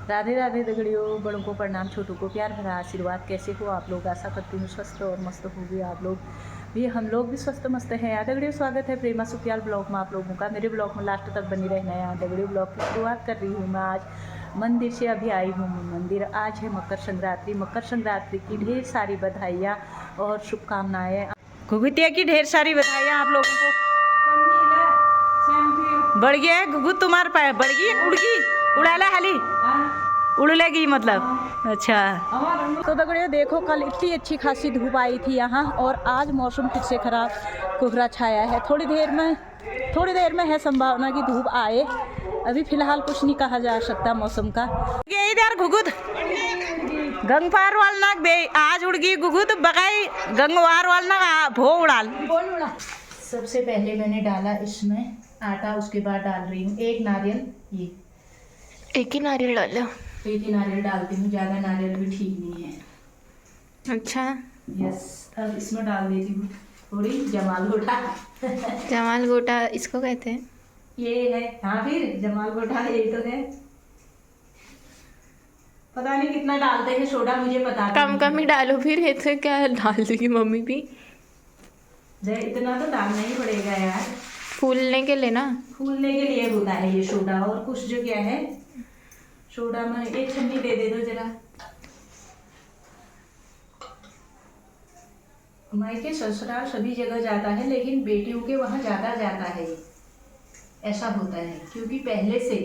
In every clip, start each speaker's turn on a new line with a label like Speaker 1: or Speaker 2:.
Speaker 1: राधे राधे दगड़ियों, बड़ों को प्रणाम, छोटों को प्यार भरा आशीर्वाद। कैसे हो आप लोग? आशा करती हूँ स्वस्थ और मस्त होगी आप लोग भी। हम लोग भी स्वस्थ मस्त हैं यार दगड़ियों। स्वागत है प्रेमा सुखियाल ब्लॉग में आप लोगों का। मेरे ब्लॉग में लास्ट तक बनी रहना है यार दगड़ियों। ब्लॉग की शुरुआत कर रही हूँ मैं आज मंदिर से। अभी आई हूँ मंदिर। आज है मकर संक्रांति। मकर संक्रांति की ढेर सारी बधाइयाँ और शुभकामनाएँ। घुघुतिया की ढेर सारी बधाइयाँ आप लोगों को। बढ़ गया है घुघुत तुम्हारे पास, बढ़ गई उड़ गई, उड़ाला हाली उड़ लेगी मतलब। अच्छा तो दगड़ियों देखो, कल इतनी अच्छी खासी धूप आई थी यहाँ और आज मौसम फिर से खराब कोहरा छाया है। थोड़ी देर में है संभावना कि धूप आए। अभी फिलहाल कुछ नहीं कहा जा सकता मौसम का। इधर घुघुत गंगपार वाल नाक बे आज उड़ गई घुघुत बगाई गंगवार वाल ना भो उड़ाल। सबसे पहले मैंने डाला इसमें आटा, उसके बाद डाल रही हूँ एक नारियल। ये
Speaker 2: एक ही नारियल डालो?
Speaker 1: एक ही नारियल डालती हूँ, ज़्यादा नारियल भी ठीक नहीं है।
Speaker 2: अच्छा
Speaker 1: यस, अब इसमें डाल देती हूँ थोड़ी जमाल गोटा।
Speaker 2: जमाल गोटा इसको कहते हैं?
Speaker 1: ये है, हाँ फिर जमाल गोटा यही तो है। पता नहीं कितना डालते हैं सोडा, मुझे पता
Speaker 2: कम कम ही डालो फिर। ये तो क्या डाल देगी मम्मी भी।
Speaker 1: इतना तो डालना ही पड़ेगा यार,
Speaker 2: फूलने के लिए ना।
Speaker 1: फूलने के लिए होता है ये सोडा। और कुछ जो क्या है सोडा में एक छन्नी दे दो जरा। मायके ससुराल सभी जगह जाता है, लेकिन बेटियों के वहाँ ज़्यादा जाता है। ऐसा होता है क्योंकि पहले से,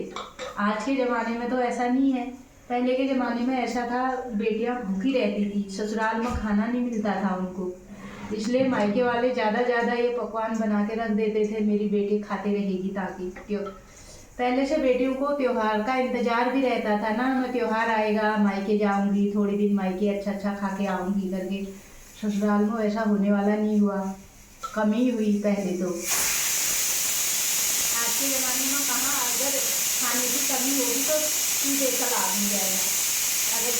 Speaker 1: आज के ज़माने में तो ऐसा नहीं है। पहले के ज़माने में ऐसा था, बेटियाँ भूखी रहती थी, ससुराल में खाना नहीं मिलता था उनको, इसलिए मायके वाले ज़्यादा ये पकवान बना के रख देते थे, मेरी बेटी खाते रहेगी। ताकि क्यों पहले से बेटियों को त्योहार का इंतजार भी रहता था ना, मैं त्योहार आएगा मायके जाऊंगी, थोड़े दिन मायके अच्छा खा के आऊंगी करके। ससुराल में ऐसा होने वाला नहीं हुआ, कमी हुई पहले तो। आज के ज़माने में कहाँ, अगर खाने की कमी होगी तो सीधे चला भी जाएगा। अगर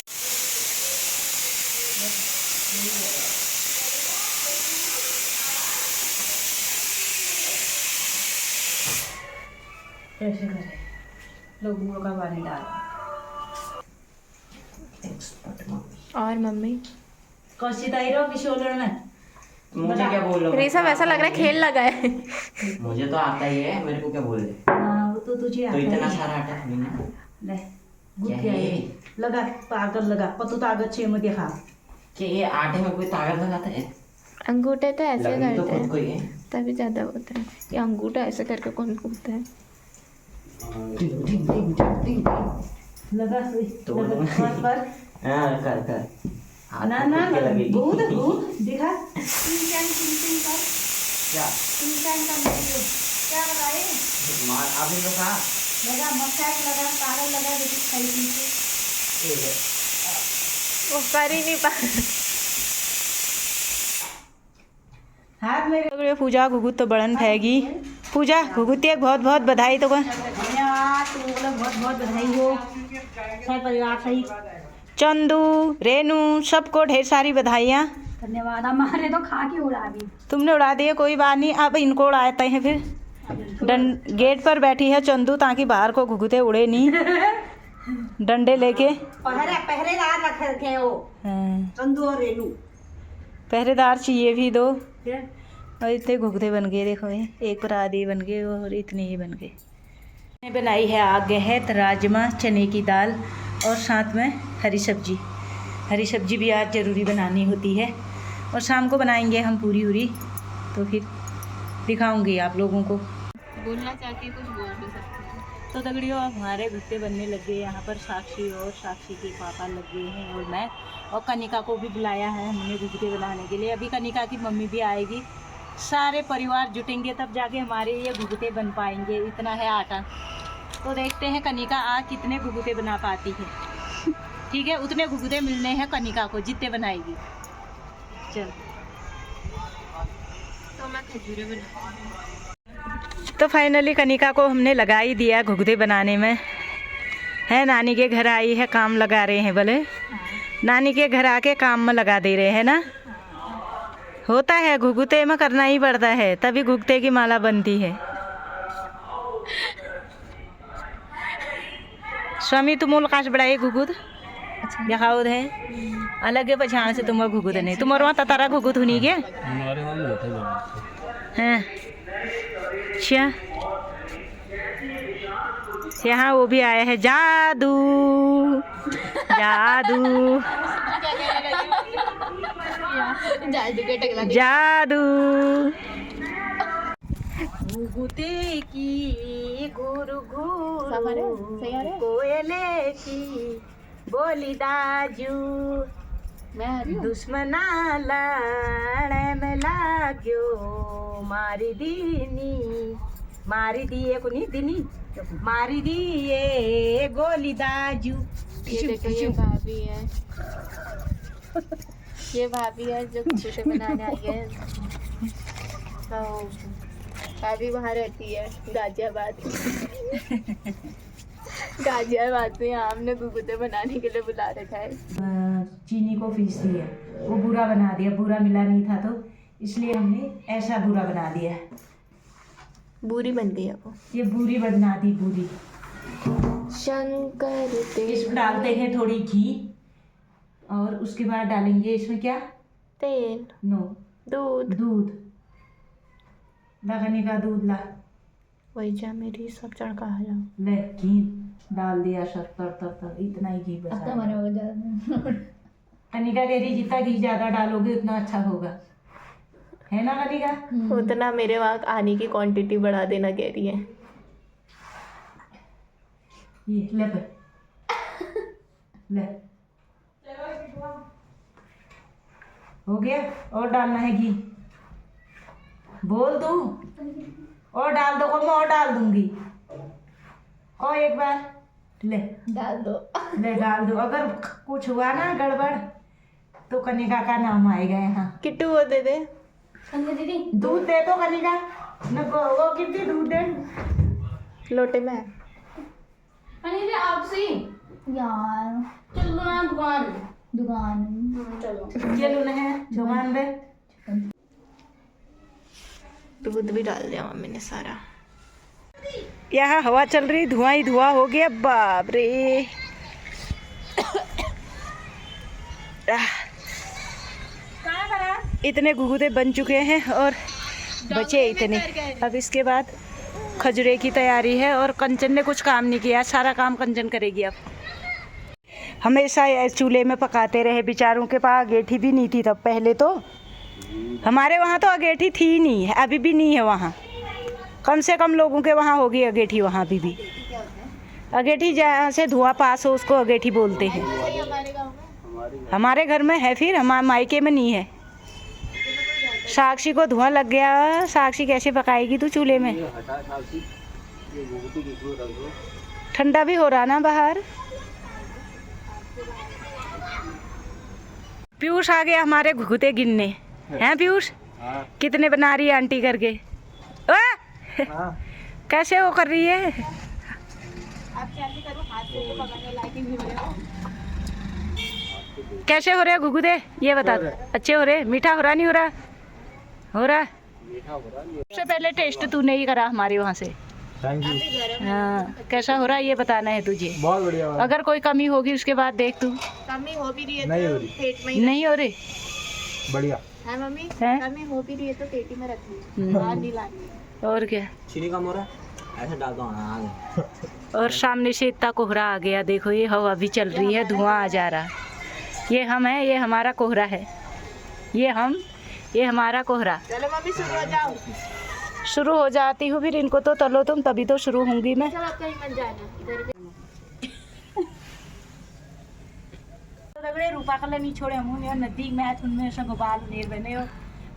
Speaker 1: ऐसे करें, लोग गुड़ का पानी डाल।
Speaker 2: और मम्मी
Speaker 1: कौशी ताईरो किशोर में
Speaker 3: मुझे क्या बोल रहे हो?
Speaker 2: रेसा वैसा लग रहा है खेल लगा है।
Speaker 3: मुझे तो आता ही है, मेरे को क्या बोल रहे?
Speaker 1: हाँ, वो तो तुझे
Speaker 3: तो
Speaker 1: आता
Speaker 3: इतना
Speaker 1: है।
Speaker 3: सारा आटा थोड़ी ना।
Speaker 1: ले गुड़
Speaker 3: क्या
Speaker 1: क्या
Speaker 3: है?
Speaker 1: है? लगा ताकत लगा, पतु ताकत छे में देखा।
Speaker 3: कि ये आटे में कोई ताकत लगाता है?
Speaker 2: अंगूठे तो ऐसे
Speaker 3: लगनी तो
Speaker 2: करते
Speaker 3: खुद को ही
Speaker 2: हैं
Speaker 3: है।
Speaker 2: तभी ज्यादा होता है। ये अंगूठा ऐसे करके कौन कूदता है?
Speaker 1: लगा
Speaker 3: तो
Speaker 1: लगा हाथ पर।
Speaker 3: हाँ कर हाथ
Speaker 1: ना
Speaker 3: पे
Speaker 1: ना
Speaker 3: खुद के लगेगी।
Speaker 1: गुड़ दिखा।
Speaker 3: क्या
Speaker 1: क्या बताए?
Speaker 3: मार आपने तो कहा
Speaker 1: लगा मसाज लगा, पागल लगा, देखी खाई पीछे।
Speaker 3: ये
Speaker 2: वो कर ही नहीं पा।
Speaker 1: हाथ मेरे
Speaker 2: पूजा घुघुत तो बड़न फैगी। पूजा घुघुतिया बहुत बहुत बधाई। तो
Speaker 1: धन्यवाद, तुम लोग बहुत बहुत बधाई हो सब परिवार सहित।
Speaker 2: चंदू रेनू सबको ढेर सारी बधाइयाँ।
Speaker 1: धन्यवाद। हमारे तो खा के उड़ा दी।
Speaker 2: तुमने उड़ा दिए, कोई बात नहीं, अब इनको उड़ाते हैं फिर। गेट पर बैठी है चंदू ताकि बाहर को घुघुते उड़े नहीं, डंडे लेके।
Speaker 1: पहरेदार रख रखे हो चंदू और रेनू।
Speaker 2: पहरेदार चाहिए भी दो। और इतने घुघुते बन गए, देखो ये एक पर आधे बन गए और इतने ही बन गए। मैंने बनाई है आगे है राजमा, चने की दाल और साथ में हरी सब्जी। हरी सब्जी भी आज ज़रूरी बनानी होती है और शाम को बनाएंगे हम पूरी तो फिर दिखाऊंगी आप लोगों को।
Speaker 1: बोलना चाहती कुछ बोल भी सकते हैं। तो दगड़ियों अब हमारे भुट्टे बनने लग गए यहाँ पर। साक्षी और साक्षी के पापा लग गए हैं और मैं, और कनिका को भी बुलाया है हमने भुट्टे बनाने के लिए। अभी कनिका की मम्मी भी आएगी, सारे परिवार जुटेंगे तब जाके हमारे ये घुघुते बन पाएंगे। इतना है आटा, तो देखते हैं कनिका आज कितने घुघुते बना पाती है। ठीक है, उतने घुघुते मिलने हैं कनिका को जितने बनाएगी। चल
Speaker 2: तो मैं खजूरे बना। तो फाइनली कनिका को हमने लगा ही दिया घुघुते बनाने में। है नानी के घर आई है, काम लगा रहे हैं बोले। नानी के घर आके काम में लगा दे रहे हैं ना। होता है, घुघुते में करना ही पड़ता है, तभी घुघुते की माला बनती है। स्वामी तुम काश बढ़ाए घुगुद दिखाओ है अलग है पछाण से तुम घुगुद नहीं तुम्हारे वहाँ तारा घुगुद हुनी के
Speaker 4: हमारे वहाँ मीठे बनाते
Speaker 2: हैं अच्छा यहाँ वो भी आया है जादू जादू जादू घुगुते की गुरु गुरु कोयले की बोली दाजू दुश्मना लड़े में लाग्यो मारी दीनी मारी दिए कुनी दिनी मारी दिए गोली दाजू।
Speaker 1: ये देखो ये भाभी है ये भाभी है जो कुछ बनाने आई है। तो भाभी वहाँ रहती है गाजियाबाद गाजियाबाद में हमने गुगुते बनाने के लिए बुला रखा है।
Speaker 2: चीनी को पीस दिया वो बुरा बना दिया बुरा मिला नहीं था तो इसलिए हमने ऐसा बुरा बना दिया
Speaker 1: बुरी बन गई है वो।
Speaker 2: ये बुरी बना दी बुरी।
Speaker 1: शंकर
Speaker 2: इसमें डालते हैं थोड़ी घी और उसके बाद डालेंगे इसमें क्या
Speaker 1: तेल
Speaker 2: नो
Speaker 1: दूध
Speaker 2: दूध लगाने का दूध ला
Speaker 1: वही जा मेरी सब चढ़का है
Speaker 2: ले घी डाल दिया सब तर तर तर इतना ही घी बचा कनिका कह रही जितना घी ज्यादा डालोगे उतना अच्छा होगा है ना कनिका।
Speaker 1: उतना मेरे वहाँ आने की क्वांटिटी बढ़ा देना कह रही है।
Speaker 2: ये ले पे ले हो गया और डालना है घी बोल तू और डाल दो को मैं और डाल दूंगी और एक बार ले
Speaker 1: डाल दो
Speaker 2: ले डाल दो अगर कुछ हुआ ना गड़बड़ तो कनिका का नाम आएगा यहाँ।
Speaker 1: किट्टू वो दे दे
Speaker 2: दीदी दूध दे दो कनिका न वो कितनी दूध दे
Speaker 1: लोटे में
Speaker 5: अनिल आपसे यार चलो ना दुकान दुकान चलो
Speaker 2: चलो ना है दुकान पे
Speaker 1: दूध भी डाल दिया मम्मी ने सारा।
Speaker 2: यहाँ हवा चल रही धुआं ही धुआं हो गया बाप रे। इतने घुघुते बन चुके हैं और बचे इतने। अब इसके बाद खजूरे की तैयारी है और कंचन ने कुछ काम नहीं किया सारा काम कंचन करेगी। अब हमेशा चूल्हे में पकाते रहे बेचारों के पास अगेठी भी नहीं थी तब पहले तो हमारे वहाँ तो अगेठी थी नहीं है अभी भी नहीं है वहाँ कम से कम लोगों के वहाँ होगी अगेठी वहाँ भी अगेठी जहाँ से धुआं पास हो उसको अगेठी बोलते हैं। हमारे घर में है फिर हमारे मायके में नहीं है। साक्षी को धुआं लग गया साक्षी कैसे पकाएगी तू चूल्हे में ठंडा भी हो रहा ना बाहर। पीयूष आ गया हमारे घुघुते गिनने हैं पीयूष कितने बना रही है आंटी करके कैसे वो कर रही है कैसे हो रहे हैं घुघुते ये बता अच्छे हो रहे मीठा हो रहा नहीं हो रहा सबसे पहले टेस्ट तूने ही करा हमारे वहाँ से।
Speaker 4: Thank you.
Speaker 2: हाँ कैसा हो रहा है ये बताना है तुझे।
Speaker 4: बहुत बढ़िया।
Speaker 2: अगर कोई कमी होगी उसके बाद देख तू
Speaker 1: कमी हो भी रही है
Speaker 4: नहीं हो रही
Speaker 1: पेट में
Speaker 2: नहीं हो रही
Speaker 4: बढ़िया
Speaker 1: है मम्मी
Speaker 2: है?
Speaker 1: कमी हो भी रही है तो पेटी में रख ली बाहर नहीं लानी।
Speaker 2: और क्या
Speaker 3: चीनी कम हो रहा है ऐसे डाल दो आगे।
Speaker 2: और सामने से इतना कोहरा आ गया देखो ये हवा भी चल रही है धुआं आ जा रहा ये हम है ये हमारा कोहरा है ये हमारा कोहरा।
Speaker 1: चलो मम्मी शुरू हो जाओ।
Speaker 2: शुरू हो जाती हूँ फिर इनको तो तलो तुम तभी तो शुरू होंगी मैं।
Speaker 1: चलो कहीं मत जाना इधर
Speaker 2: दगड़े रूपा कल नहीं छोड़े हम नजदीक में उनमें से गोपाल नेर बने हो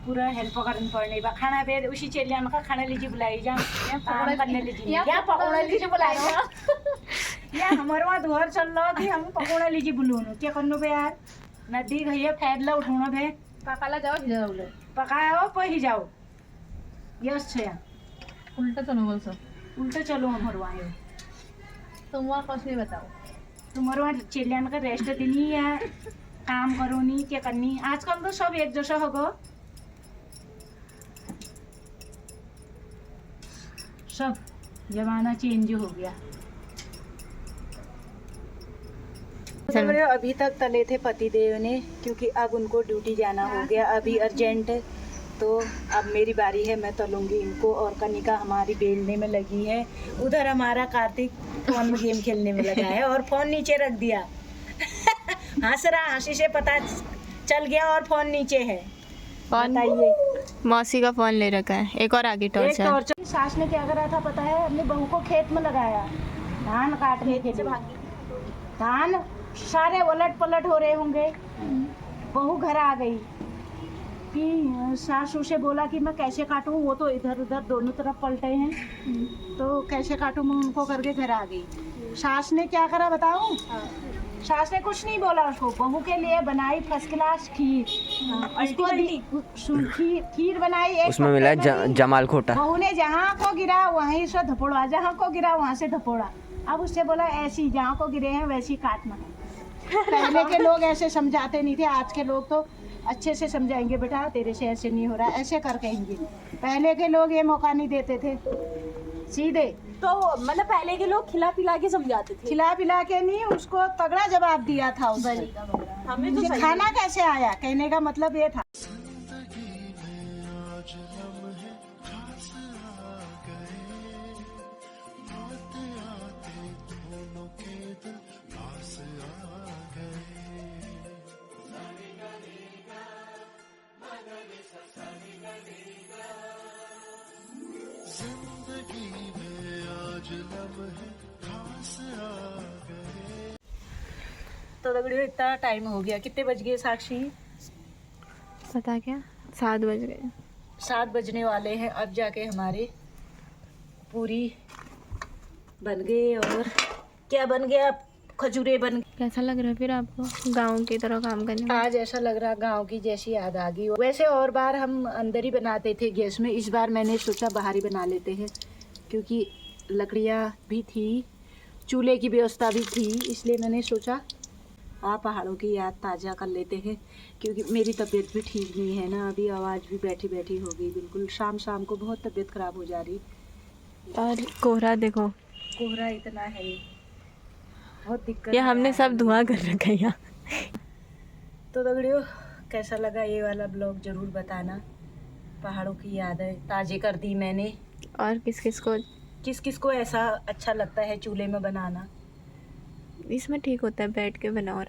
Speaker 2: पूरा हेल्प करने पड़ने बा खाना पे उसी चलिए का खाना लीजिए बुलाई जा काम करने लीजिए या पकौड़ा लीजिए बुलाई जा या हमारे वहाँ धुआर चल रहा कि हम पकौड़ा लीजिए बुलूनो क्या करनो पे यार नजदीक है फैसला उठाना पे
Speaker 1: पापाला जाओ जाओ
Speaker 2: पकाओ पही जाओ यस छे
Speaker 1: उल्टा चलो बोल सब
Speaker 2: उल्टा चलो हमारे वहाँ
Speaker 1: तुम वहाँ कुछ नहीं बताओ
Speaker 2: तुम्हारे वहाँ चिल्लान का रेस्ट देनी है काम करो नहीं क्या करनी आजकल तो सब एक जैसा होगा सब जमाना चेंज हो गया तो अभी तक तले थे पति देव ने, क्योंकि अब उनको ड्यूटी जाना हो गया, अभी अर्जेंट है, तो अब मेरी बारी है, मैं तलूंगी इनको। और कनिका हमारी बेलने में लगी है। उधर हमारा कार्तिक फोन में गेम खेलने में लगा है और फोन नीचे रख दिया। हंस रहा, हंसी से पता चल गया और फोन नीचे है। बताइए,
Speaker 5: मौसी का फोन ले रखा है। एक और आगे टॉर्चर।
Speaker 2: सास ने क्या करा था पता है? अपनी बहू को खेत में लगाया धान काटने के लिए। धान सारे उलट पलट हो रहे होंगे, बहू घर आ गई कि सासू से बोला कि मैं कैसे काटूं, वो तो इधर उधर दोनों तरफ पलटे हैं, तो कैसे काटूं मैं उनको करके घर आ गई। सास ने क्या करा बताऊं? सास ने कुछ नहीं बोला उसको, बहू के लिए बनाई फर्स्ट क्लास खीर। उसको खीर बनाई,
Speaker 3: उसमें मिला जमाल खोटा।
Speaker 2: बहू ने जहाँ को गिरा वहीं से धपोड़ा, जहाँ को गिरा वहाँ से धपोड़ा। अब उससे बोला ऐसी जहाँ को गिरे हैं वैसी काटना। पहले के लोग ऐसे समझाते नहीं थे, आज के लोग तो अच्छे से समझाएंगे, बेटा तेरे से ऐसे नहीं हो रहा, ऐसे कर कहेंगे। पहले के लोग ये मौका नहीं देते थे, सीधे।
Speaker 6: तो मतलब पहले के लोग खिला पिला के समझाते थे।
Speaker 2: खिला पिला के नहीं, उसको तगड़ा जवाब दिया था उसने।
Speaker 6: हमें तो
Speaker 2: खाना कैसे आया, कहने का मतलब ये था। तो दगड़ियों इतना टाइम हो गया, कितने बज गए साक्षी?
Speaker 5: पता क्या, 7 बज गए।
Speaker 2: 7 बजने वाले हैं। अब जाके हमारे पूरी बन गए। और क्या बन गया? खजूरे बन गए।
Speaker 5: कैसा लग रहा है फिर आपको गांव की तरह काम करने में?
Speaker 2: आज ऐसा लग रहा गांव की जैसी याद आ गई। वैसे और बार हम अंदर ही बनाते थे गैस में, इस बार मैंने सोचा बाहर ही बना लेते हैं, क्योंकि लकड़ियाँ भी थी, चूल्हे की व्यवस्था भी थी, इसलिए मैंने सोचा पहाड़ों की याद ताज़ा कर लेते हैं। क्योंकि मेरी तबीयत भी ठीक नहीं है ना, अभी आवाज़ भी बैठी बैठी हो गई बिल्कुल। शाम शाम को बहुत तबीयत ख़राब हो जा रही।
Speaker 5: और कोहरा देखो,
Speaker 2: कोहरा इतना है, बहुत दिक्कत।
Speaker 5: ये हमने सब धुआं कर रखा है यहाँ।
Speaker 2: तो दगड़ियों कैसा लगा ये वाला ब्लॉग ज़रूर बताना। पहाड़ों की यादें ताज़े कर दी मैंने।
Speaker 5: और किस किस को ऐसा अच्छा लगता है चूल्हे में बनाना? इसमें ठीक होता है बैठ के बनाओ।